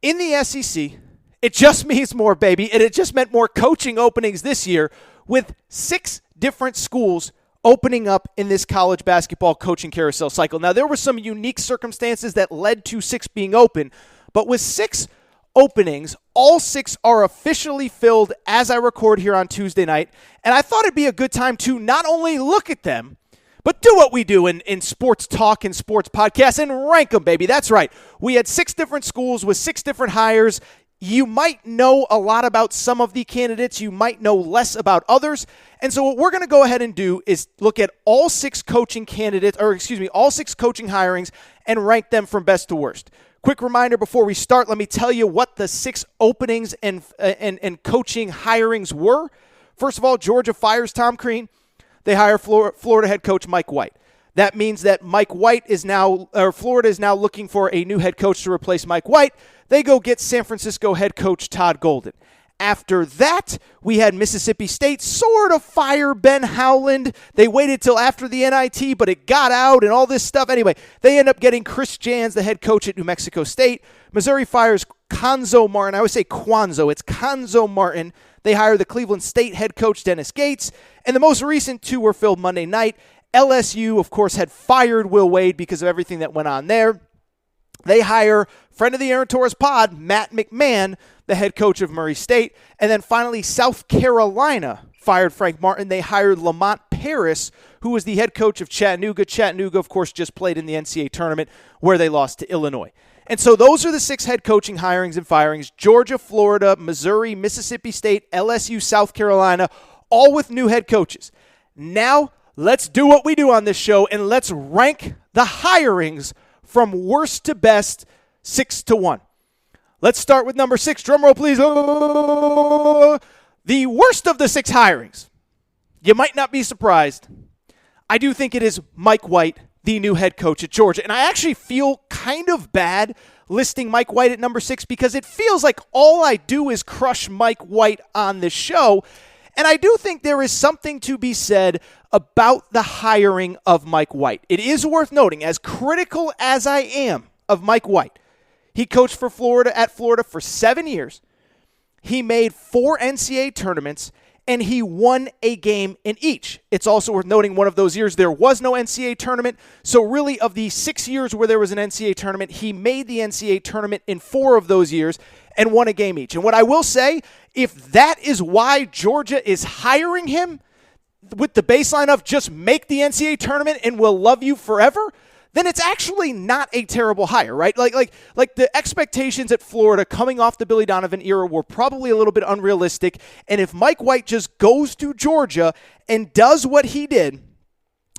In the SEC, it just means more, baby, and it just meant more coaching openings this year with 6 different schools opening up in this college basketball coaching carousel cycle. Now, there were some unique circumstances that led to 6 being open, but with 6 openings, all 6 are officially filled as I record here on Tuesday night, and I thought it'd be a good time to not only look at them, but do what we do in sports talk and sports podcasts and rank them, baby. That's right. We had 6 different schools with 6 different hires. You might know a lot about some of the candidates. You might know less about others. And so what we're going to go ahead and do is look at all 6 coaching candidates, all 6 coaching hirings and rank them from best to worst. Quick reminder before we start, let me tell you what the 6 openings and coaching hirings were. First of all, Georgia fires Tom Crean. They hire Florida head coach Mike White. That means that Florida is now looking for a new head coach to replace Mike White. They go get San Francisco head coach Todd Golden. After that, we had Mississippi State sort of fire Ben Howland. They waited till after the NIT, but it got out and all this stuff. Anyway, they end up getting Chris Jans, the head coach at New Mexico State. Missouri fires Conzo Martin. I always say Quanzo. It's Conzo Martin. They hire the Cleveland State head coach Dennis Gates. And the most recent 2 were filled Monday night. LSU, of course, had fired Will Wade because of everything that went on there. They hire friend of the Aaron Torres pod, Matt Mcmahon, the head coach of Murray State. And then finally, South Carolina fired Frank Martin. They hired Lamont Paris, who was the head coach of Chattanooga. Chattanooga, of course, just played in the NCAA tournament where they lost to Illinois. And so those are the 6 head coaching hirings and firings: Georgia, Florida, Missouri, Mississippi State, LSU, South Carolina, all with new head coaches. Now, let's do what we do on this show, and let's rank the hirings from worst to best, 6 to 1. Let's start with number 6. Drum roll, please. The worst of the 6 hirings. You might not be surprised. I do think it is Mike White, the new head coach at Georgia. And I actually feel kind of bad listing Mike White at number 6 because it feels like all I do is crush Mike White on this show. And I do think there is something to be said about the hiring of Mike White. It is worth noting, as critical as I am of Mike White, he coached for Florida for 7 years. He made 4 NCAA tournaments, and he won a game in each. It's also worth noting one of those years there was no NCAA tournament. So really, of the 6 years where there was an NCAA tournament, he made the NCAA tournament in 4 of those years and won a game each. And what I will say, if that is why Georgia is hiring him, with the baseline of just make the NCAA tournament and we'll love you forever, then it's actually not a terrible hire, right? Like the expectations at Florida coming off the Billy Donovan era were probably a little bit unrealistic. And if Mike White just goes to Georgia and does what he did,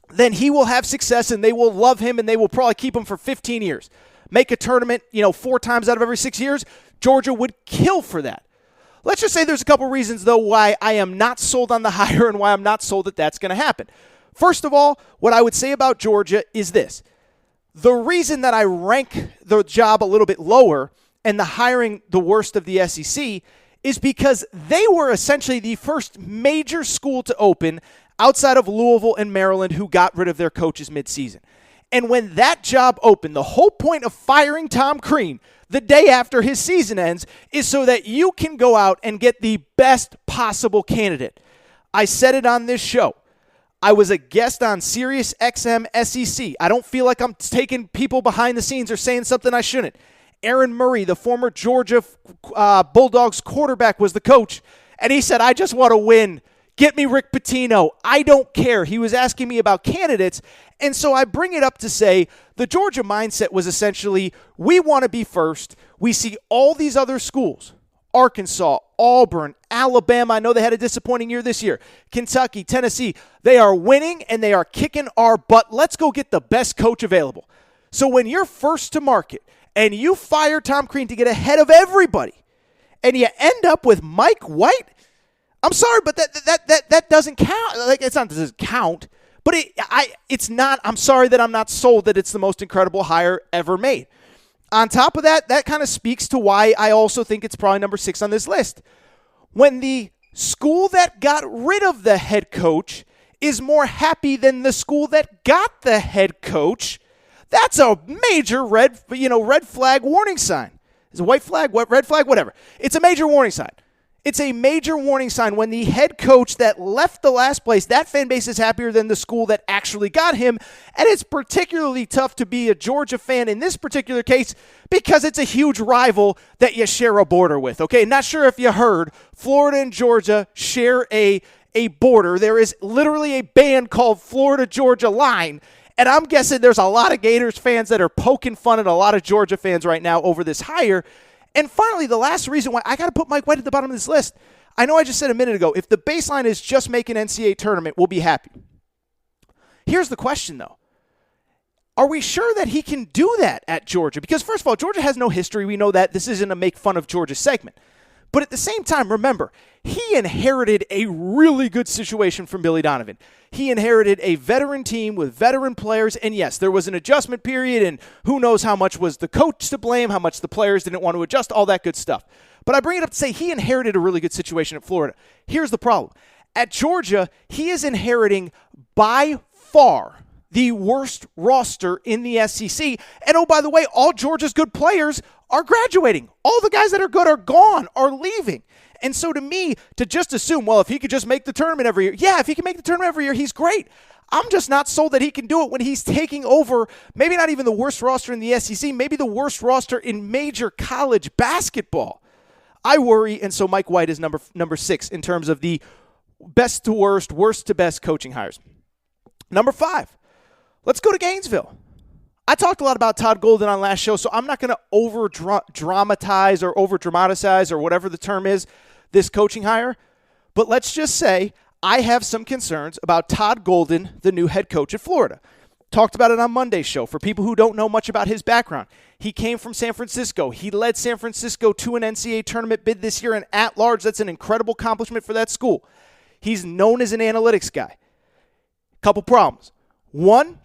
then he will have success and they will love him and they will probably keep him for 15 years. Make a tournament, 4 times out of every 6 years. Georgia would kill for that. Let's just say there's a couple reasons, though, why I am not sold on the hire and why I'm not sold that that's going to happen. First of all, what I would say about Georgia is this. The reason that I rank the job a little bit lower and the hiring the worst of the SEC is because they were essentially the first major school to open outside of Louisville and Maryland who got rid of their coaches midseason. And when that job opened, the whole point of firing Tom Crean the day after his season ends is so that you can go out and get the best possible candidate. I said it on this show. I was a guest on Sirius XM SEC. I don't feel like I'm taking people behind the scenes or saying something I shouldn't. Aaron Murray, the former Georgia Bulldogs quarterback, was the coach, and he said, I just want to win. Get me Rick Pitino. I don't care. He was asking me about candidates, and so I bring it up to say the Georgia mindset was essentially, we want to be first. We see all these other schools, Arkansas, Auburn, Alabama. I know they had a disappointing year this year. Kentucky, Tennessee. They are winning and they are kicking our butt. Let's go get the best coach available. So when you're first to market and you fire Tom Crean to get ahead of everybody and you end up with Mike White, I'm sorry, but that doesn't count. Like, it's not that it doesn't count, but it's not. I'm sorry that I'm not sold that it's the most incredible hire ever made. On top of that, that kind of speaks to why I also think it's probably number 6 on this list. When the school that got rid of the head coach is more happy than the school that got the head coach, that's a major red flag warning sign. Is it white flag, red flag, whatever. It's a major warning sign. It's a major warning sign when the head coach that left the last place, that fan base is happier than the school that actually got him. And it's particularly tough to be a Georgia fan in this particular case because it's a huge rival that you share a border with. Okay, not sure if you heard, Florida and Georgia share a border. There is literally a band called Florida-Georgia Line. And I'm guessing there's a lot of Gators fans that are poking fun at a lot of Georgia fans right now over this hire. And finally, the last reason why I got to put Mike White at the bottom of this list, I know I just said a minute ago, if the baseline is just make an NCAA tournament, we'll be happy. Here's the question, though. Are we sure that he can do that at Georgia? Because, first of all, Georgia has no history. We know that. This isn't a make fun of Georgia segment. But at the same time, remember, he inherited a really good situation from Billy Donovan. He inherited a veteran team with veteran players, and yes, there was an adjustment period, and who knows how much was the coach to blame, how much the players didn't want to adjust, all that good stuff. But I bring it up to say he inherited a really good situation at Florida. Here's the problem. At Georgia, he is inheriting by far the worst roster in the SEC. And oh, by the way, all Georgia's good players are graduating. All the guys that are good are gone, are leaving. And so to me, to just assume, well, if he could just make the tournament every year, yeah, if he can make the tournament every year, he's great. I'm just not sold that he can do it when he's taking over maybe not even the worst roster in the SEC, maybe the worst roster in major college basketball. I worry, and so Mike White is number 6 in terms of the best to worst, worst to best coaching hires. Number 5, let's go to Gainesville. I talked a lot about Todd Golden on last show, so I'm not going to over-dramatize or over-dramatize or whatever the term is, this coaching hire. But let's just say I have some concerns about Todd Golden, the new head coach at Florida. Talked about it on Monday's show. For people who don't know much about his background, he came from San Francisco. He led San Francisco to an NCAA tournament bid this year, and at large, that's an incredible accomplishment for that school. He's known as an analytics guy. Couple problems. One,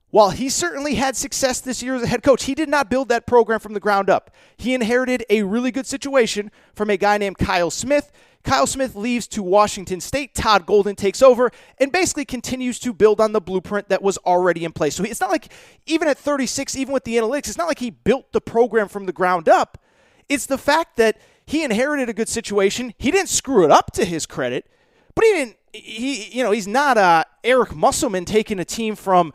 while he certainly had success this year as a head coach, he did not build that program from the ground up. He inherited a really good situation from a guy named Kyle Smith. Kyle Smith leaves to Washington State. Todd Golden takes over and basically continues to build on the blueprint that was already in place. So it's not like, even at 36, even with the analytics, it's not like he built the program from the ground up. It's the fact that he inherited a good situation. He didn't screw it up to his credit, but he's not Eric Musselman taking a team from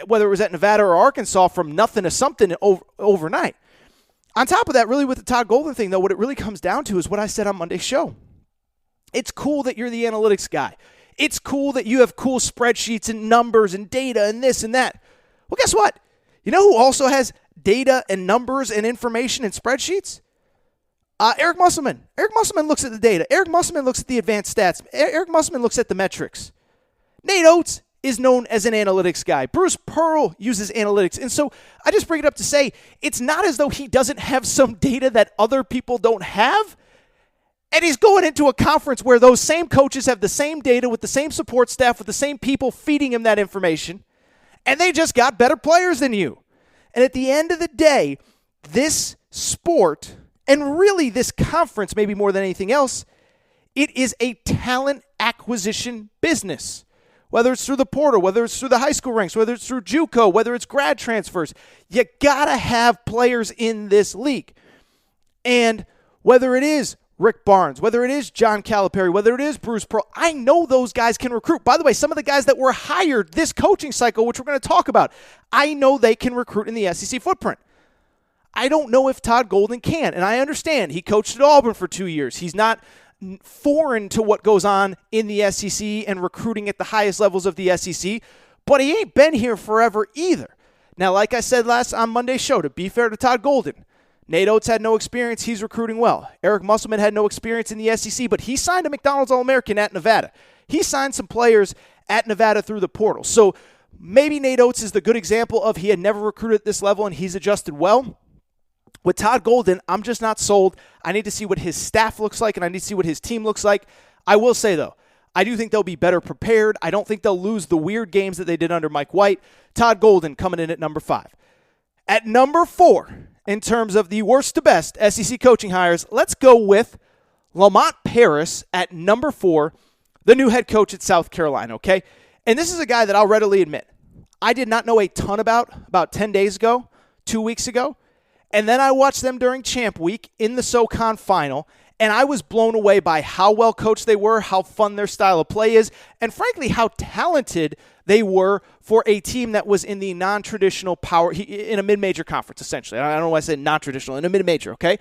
whether it was at Nevada or Arkansas from nothing to something overnight. On top of that, really with the Todd Golden thing, though, what it really comes down to is what I said on Monday's show. It's cool that you're the analytics guy. It's cool that you have cool spreadsheets and numbers and data and this and that. Well, guess what? You know who also has data and numbers and information and spreadsheets? Eric Musselman. Eric Musselman looks at the data. Eric Musselman looks at the advanced stats. Eric Musselman looks at the metrics. Nate Oates is known as an analytics guy. Bruce Pearl uses analytics. And so I just bring it up to say it's not as though he doesn't have some data that other people don't have. And he's going into a conference where those same coaches have the same data with the same support staff, with the same people feeding him that information. And they just got better players than you. And at the end of the day, this sport, and really this conference maybe more than anything else, it is a talent acquisition business. Whether it's through the portal, whether it's through the high school ranks, whether it's through JUCO, whether it's grad transfers, you gotta have players in this league. And whether it is Rick Barnes, whether it is John Calipari, whether it is Bruce Pearl, I know those guys can recruit. By the way, some of the guys that were hired this coaching cycle, which we're going to talk about, I know they can recruit in the SEC footprint. I don't know if Todd Golden can, and I understand he coached at Auburn for 2 years. He's not foreign to what goes on in the SEC and recruiting at the highest levels of the SEC, but he ain't been here forever either. Now, like I said on Monday's show, to be fair to Todd Golden, Nate Oates had no experience. He's recruiting well. Eric Musselman had no experience in the SEC, but he signed a McDonald's All-American at Nevada. He signed some players at Nevada through the portal. So maybe Nate Oates is the good example of he had never recruited at this level and he's adjusted well. With Todd Golden, I'm just not sold. I need to see what his staff looks like, and I need to see what his team looks like. I will say, though, I do think they'll be better prepared. I don't think they'll lose the weird games that they did under Mike White. Todd Golden coming in at number 5. At number 4, in terms of the worst to best SEC coaching hires, let's go with Lamont Paris at number 4, the new head coach at South Carolina, okay? And this is a guy that I'll readily admit I did not know a ton about 10 days ago, 2 weeks ago. And then I watched them during Champ Week in the SoCon Final, and I was blown away by how well coached they were, how fun their style of play is, and frankly, how talented they were for a team that was in the non-traditional power, in a mid-major conference, essentially. I don't know why I said non-traditional, in a mid-major, okay?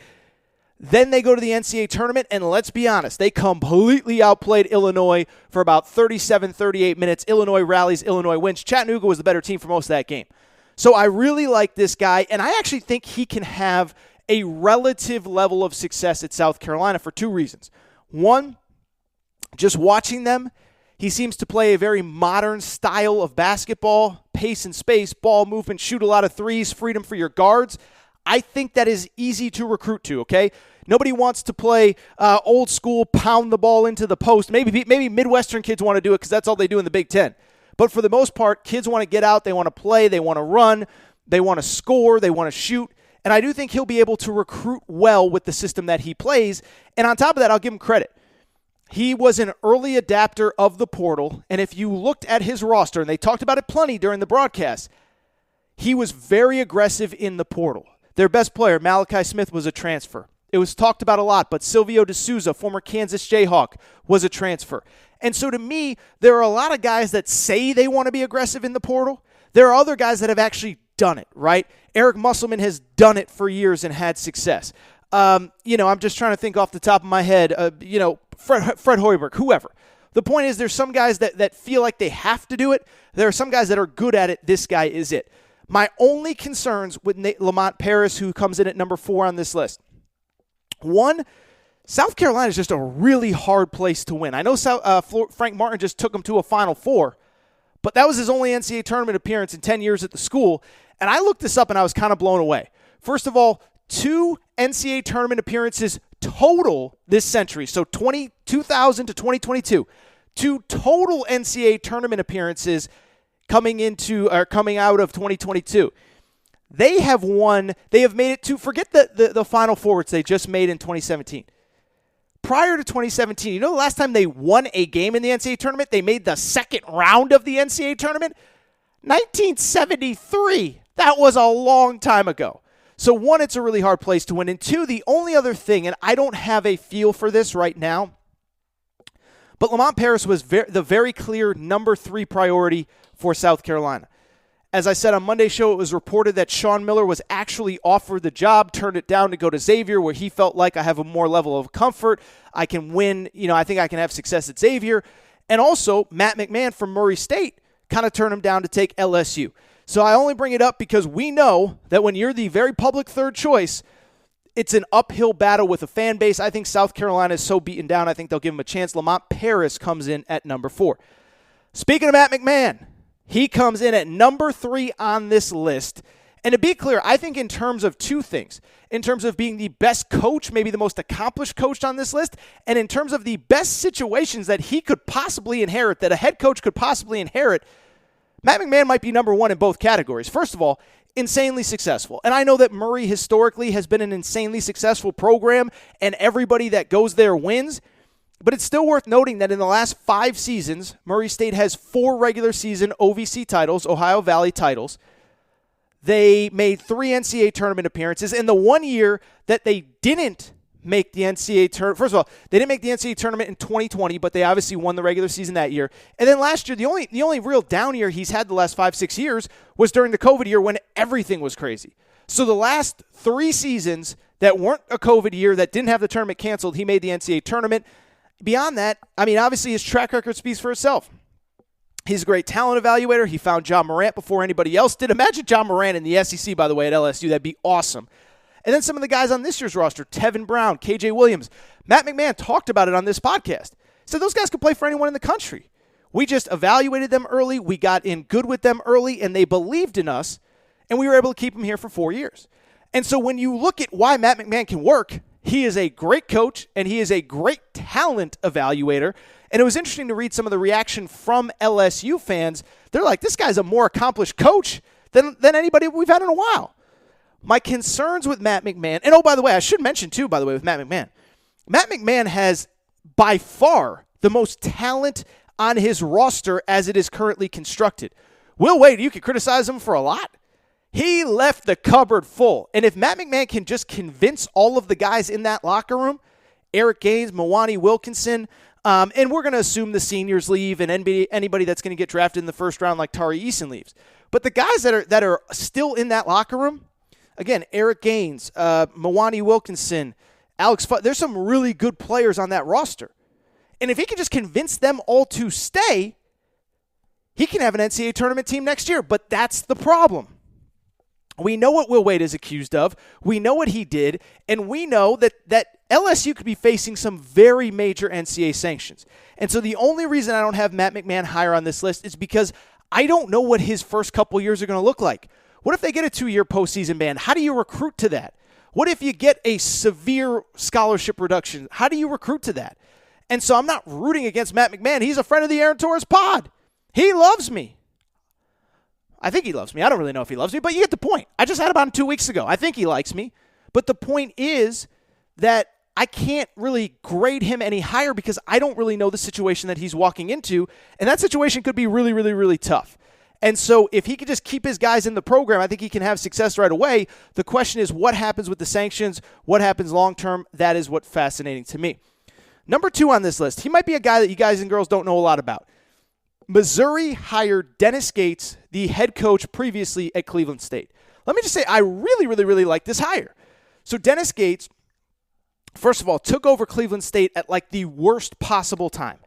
Then they go to the NCAA tournament, and let's be honest, they completely outplayed Illinois for about 37, 38 minutes. Illinois rallies, Illinois wins. Chattanooga was the better team for most of that game. So I really like this guy, and I actually think he can have a relative level of success at South Carolina for two reasons. One, just watching them, he seems to play a very modern style of basketball, pace and space, ball movement, shoot a lot of threes, freedom for your guards. I think that is easy to recruit to, okay? Nobody wants to play old school, pound the ball into the post. Maybe Midwestern kids want to do it because that's all they do in the Big Ten. But for the most part, kids want to get out, they want to play, they want to run, they want to score, they want to shoot. And I do think he'll be able to recruit well with the system that he plays. And on top of that, I'll give him credit. He was an early adapter of the portal. And if you looked at his roster, and they talked about it plenty during the broadcast, he was very aggressive in the portal. Their best player, Malachi Smith, was a transfer. It was talked about a lot, but Silvio D'Souza, former Kansas Jayhawk, was a transfer. And so to me, there are a lot of guys that say they want to be aggressive in the portal. There are other guys that have actually done it, right? Eric Musselman has done it for years and had success. I'm just trying to think off the top of my head, Fred Hoiberg, whoever. The point is there's some guys that feel like they have to do it. There are some guys that are good at it. This guy is it. My only concerns with Lamont Paris, who comes in at number 4 on this list. One, South Carolina is just a really hard place to win. I know Frank Martin just took him to a Final Four, but that was his only NCAA tournament appearance in 10 years at the school. And I looked this up and I was kind of blown away. First of all, 2 NCAA tournament appearances total this century. So 2000 to 2022. 2 total NCAA tournament appearances coming out of 2022. They have made it to, forget the Final Four which they just made in 2017. Prior to 2017, you know the last time they won a game in the NCAA tournament? They made the second round of the NCAA tournament? 1973. That was a long time ago. So one, it's a really hard place to win. And two, the only other thing, and I don't have a feel for this right now, but Lamont Paris was the very clear number 3 priority for South Carolina. As I said on Monday's show, it was reported that Sean Miller was actually offered the job, turned it down to go to Xavier, where he felt like I have a more level of comfort. I can win. I think I can have success at Xavier. And also, Matt McMahon from Murray State kind of turned him down to take LSU. So I only bring it up because we know that when you're the very public third choice, it's an uphill battle with a fan base. I think South Carolina is so beaten down, I think they'll give him a chance. Lamont Paris comes in at number 4. Speaking of Matt McMahon, he comes in at number 3 on this list. And to be clear, I think in terms of 2 things. In terms of being the best coach, maybe the most accomplished coach on this list, and in terms of the best situations that he could possibly inherit, that a head coach could possibly inherit, Matt McMahon might be number 1 in both categories. First of all, insanely successful. And I know that Murray historically has been an insanely successful program, and everybody that goes there wins. But it's still worth noting that in the last 5 seasons, Murray State has 4 regular season OVC titles, Ohio Valley titles. They made 3 NCAA tournament appearances. In the 1 year that they didn't make the NCAA tournament, first of all, they didn't make the NCAA tournament in 2020, but they obviously won the regular season that year. And then last year, the only real down year he's had the last 5-6 years was during the COVID year when everything was crazy. So the last 3 seasons that weren't a COVID year, that didn't have the tournament canceled, he made the NCAA tournament. Beyond that, obviously his track record speaks for itself. He's a great talent evaluator. He found John Morant before anybody else did. Imagine John Morant in the SEC, by the way, at LSU. That'd be awesome. And then some of the guys on this year's roster, Tevin Brown, KJ Williams. Matt McMahon talked about it on this podcast. So those guys could play for anyone in the country. We just evaluated them early. We got in good with them early, and they believed in us, and we were able to keep them here for 4 years. And so when you look at why Matt McMahon can work, he is a great coach, and he is a great talent evaluator. And it was interesting to read some of the reaction from LSU fans. They're like, this guy's a more accomplished coach than anybody we've had in a while. My concerns with Matt McMahon, and oh, by the way, I should mention too, by the way, with Matt McMahon has by far the most talent on his roster as it is currently constructed. Will Wade, you could criticize him for a lot. He left the cupboard full. And if Matt McMahon can just convince all of the guys in that locker room, Eric Gaines, Milwaukee Wilkinson, and we're going to assume the seniors leave and anybody that's going to get drafted in the first round like Tari Eason leaves. But the guys that are still in that locker room, again, Eric Gaines, Milwaukee Wilkinson, there's some really good players on that roster. And if he can just convince them all to stay, he can have an NCAA tournament team next year. But that's the problem. We know what Will Wade is accused of. We know what he did. And we know that LSU could be facing some very major NCAA sanctions. And so the only reason I don't have Matt McMahon higher on this list is because I don't know what his first couple years are going to look like. What if they get a 2-year postseason ban? How do you recruit to that? What if you get a severe scholarship reduction? How do you recruit to that? And so I'm not rooting against Matt McMahon. He's a friend of the Aaron Torres pod. He loves me. I think he loves me. I don't really know if he loves me, but you get the point. I just had him on 2 weeks ago. I think he likes me. But the point is that I can't really grade him any higher because I don't really know the situation that he's walking into, and that situation could be really, really, really tough. And so if he could just keep his guys in the program, I think he can have success right away. The question is what happens with the sanctions, what happens long-term. That is what's fascinating to me. Number 2 on this list, he might be a guy that you guys and girls don't know a lot about. Missouri hired Dennis Gates, the head coach previously at Cleveland State. Let me just say, I really, really, really like this hire. So Dennis Gates, first of all, took over Cleveland State at like the worst possible time.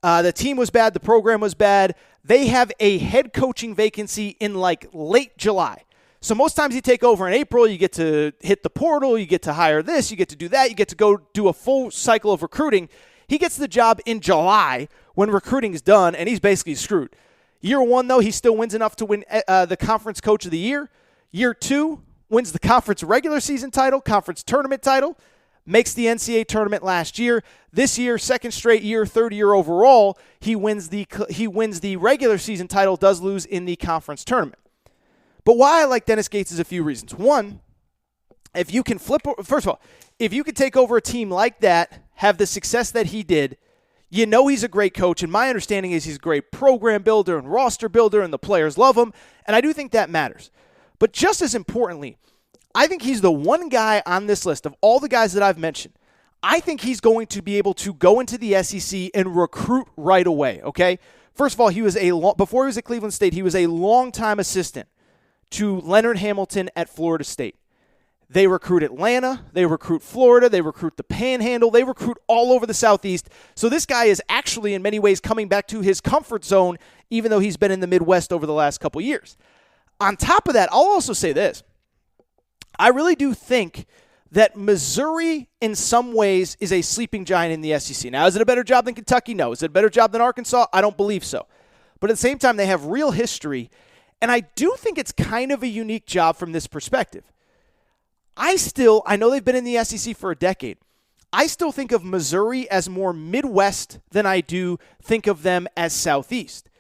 The team was bad. The program was bad. They have a head coaching vacancy in like late July. So most times you take over in April, you get to hit the portal, you get to hire this, you get to do that, you get to go do a full cycle of recruiting. He gets the job in July when recruiting is done, and he's basically screwed. Year 1, though, he still wins enough to win the Conference Coach of the Year. Year 2, wins the conference regular season title, conference tournament title, makes the NCAA tournament last year. This year, second straight year, third year overall, he wins the regular season title, does lose in the conference tournament. But why I like Dennis Gates is a few reasons. One, if you can first of all, if you could take over a team like that, have the success that he did, you know he's a great coach, and my understanding is he's a great program builder and roster builder, and the players love him, and I do think that matters. But just as importantly, I think he's the one guy on this list of all the guys that I've mentioned. I think he's going to be able to go into the SEC and recruit right away, okay? First of all, before he was at Cleveland State, he was a longtime assistant to Leonard Hamilton at Florida State. They recruit Atlanta, they recruit Florida, they recruit the Panhandle, they recruit all over the Southeast. So this guy is actually in many ways coming back to his comfort zone, even though he's been in the Midwest over the last couple years. On top of that, I'll also say this. I really do think that Missouri, in some ways, is a sleeping giant in the SEC. Now, is it a better job than Kentucky? No. Is it a better job than Arkansas? I don't believe so. But at the same time, they have real history, and I do think it's kind of a unique job from this perspective. I know they've been in the SEC for a decade. I still think of Missouri as more Midwest than I do think of them as Southeast.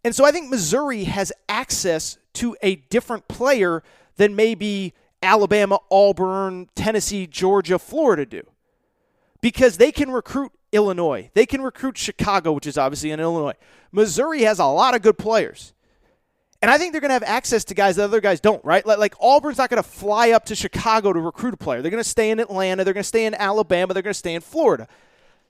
And so I think Missouri has access to a different player than maybe Alabama, Auburn, Tennessee, Georgia, Florida do. Because they can recruit Illinois. They can recruit Chicago, which is obviously in Illinois. Missouri has a lot of good players. And I think they're going to have access to guys that other guys don't, right? Like Auburn's not going to fly up to Chicago to recruit a player. They're going to stay in Atlanta. They're going to stay in Alabama. They're going to stay in Florida.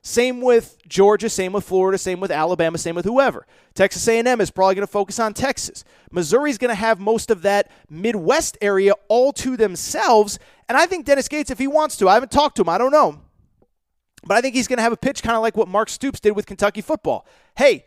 Same with Georgia, same with Florida, same with Alabama, same with whoever. Texas A&M is probably going to focus on Texas. Missouri's going to have most of that Midwest area all to themselves. And I think Dennis Gates, if he wants to, I haven't talked to him, I don't know. But I think he's going to have a pitch kind of like what Mark Stoops did with Kentucky football. Hey,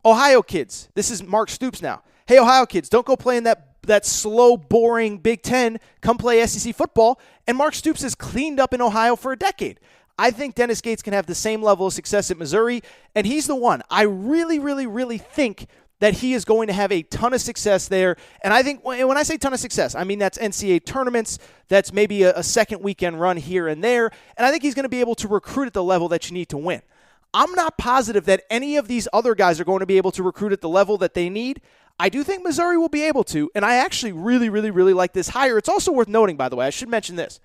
Ohio kids, this is Mark Stoops now. Hey, Ohio kids, don't go play in that slow, boring Big Ten. Come play SEC football. And Mark Stoops has cleaned up in Ohio for a decade. I think Dennis Gates can have the same level of success at Missouri, and he's the one. I really, really, really think that he is going to have a ton of success there. And I think when I say ton of success, I mean that's NCAA tournaments, that's maybe a second weekend run here and there, and I think he's going to be able to recruit at the level that you need to win. I'm not positive that any of these other guys are going to be able to recruit at the level that they need. I do think Missouri will be able to, and I actually really, really, really like this hire. It's also worth noting, by the way, I should mention this.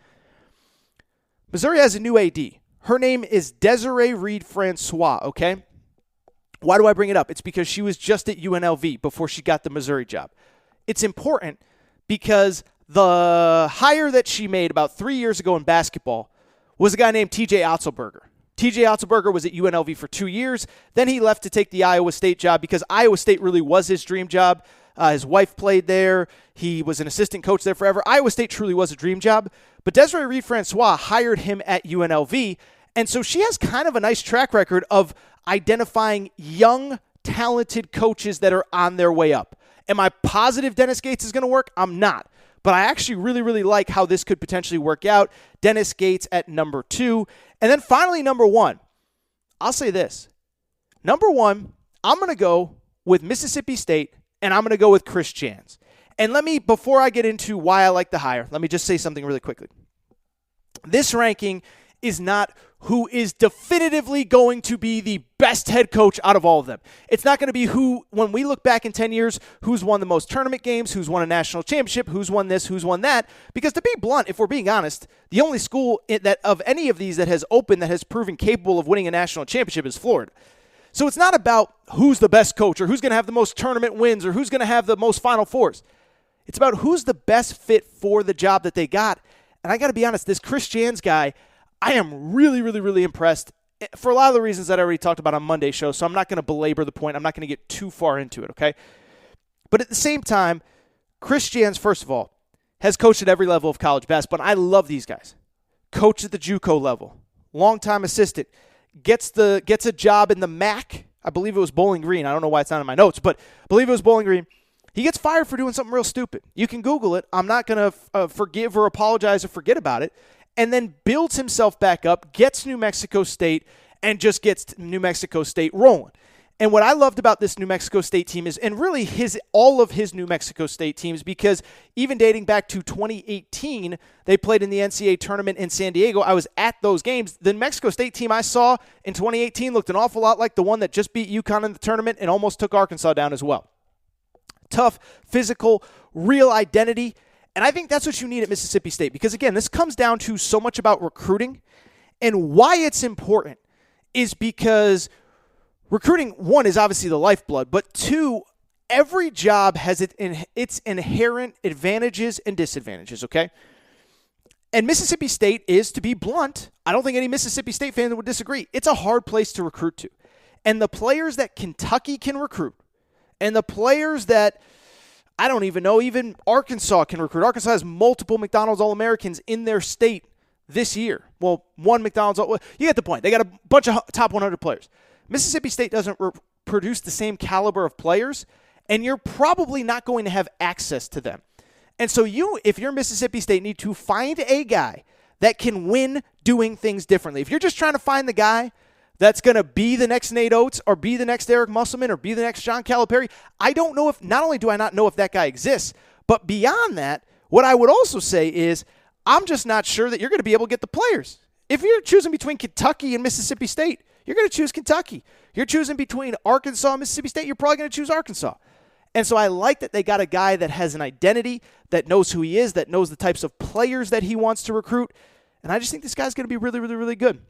Missouri has a new AD. Her name is Desiree Reed-Francois, okay? Why do I bring it up? It's because she was just at UNLV before she got the Missouri job. It's important because the hire that she made about 3 years ago in basketball was a guy named TJ Otzelberger. TJ Otzelberger was at UNLV for 2 years. Then he left to take the Iowa State job because Iowa State really was his dream job. His wife played there. He was an assistant coach there forever. Iowa State truly was a dream job. But Desiree Reed-Francois hired him at UNLV, and so she has kind of a nice track record of identifying young, talented coaches that are on their way up. Am I positive Dennis Gates is going to work? I'm not. But I actually really, really like how this could potentially work out. Dennis Gates at number 2. And then finally, number 1. I'll say this. Number 1, I'm going to go with Mississippi State, and I'm going to go with Chris Jans. And before I get into why I like the hire, let me just say something really quickly. This ranking is not who is definitively going to be the best head coach out of all of them. It's not going to be who, when we look back in 10 years, who's won the most tournament games, who's won a national championship, who's won this, who's won that. Because to be blunt, if we're being honest, the only school that of any of these that has opened that has proven capable of winning a national championship is Florida. So it's not about who's the best coach or who's going to have the most tournament wins or who's going to have the most Final Fours. It's about who's the best fit for the job that they got. And I got to be honest, this Chris Jans guy, I am really, really, really impressed for a lot of the reasons that I already talked about on Monday's show, so I'm not going to belabor the point. I'm not going to get too far into it, okay? But at the same time, Chris Jans, first of all, has coached at every level of college basketball, and I love these guys. Coach at the JUCO level, longtime assistant, gets a job in the MAC. I believe it was Bowling Green. I don't know why it's not in my notes, but I believe it was Bowling Green. He gets fired for doing something real stupid. You can Google it. I'm not going to forgive or apologize or forget about it. And then builds himself back up, gets New Mexico State, and just gets New Mexico State rolling. And what I loved about this New Mexico State team is, and really all of his New Mexico State teams, because even dating back to 2018, they played in the NCAA tournament in San Diego. I was at those games. The New Mexico State team I saw in 2018 looked an awful lot like the one that just beat UConn in the tournament and almost took Arkansas down as well. Tough, physical, real identity. And I think that's what you need at Mississippi State because, again, this comes down to so much about recruiting. And why it's important is because recruiting, one, is obviously the lifeblood, but two, every job has its inherent advantages and disadvantages, okay? And Mississippi State is, to be blunt, I don't think any Mississippi State fan would disagree, it's a hard place to recruit to. And the players that Kentucky can recruit and the players that I don't even know, even Arkansas can recruit. Arkansas has multiple McDonald's All-Americans in their state this year. Well, one McDonald's, you get the point. They got a bunch of top 100 players. Mississippi State doesn't produce the same caliber of players, and you're probably not going to have access to them. And so if you're Mississippi State, need to find a guy that can win doing things differently. If you're just trying to find the guy that's going to be the next Nate Oates or be the next Eric Musselman or be the next John Calipari, I don't know not only do I not know if that guy exists, but beyond that, what I would also say is I'm just not sure that you're going to be able to get the players. If you're choosing between Kentucky and Mississippi State, you're going to choose Kentucky. You're choosing between Arkansas and Mississippi State, you're probably going to choose Arkansas. And so I like that they got a guy that has an identity, that knows who he is, that knows the types of players that he wants to recruit. And I just think this guy's going to be really, really, really good.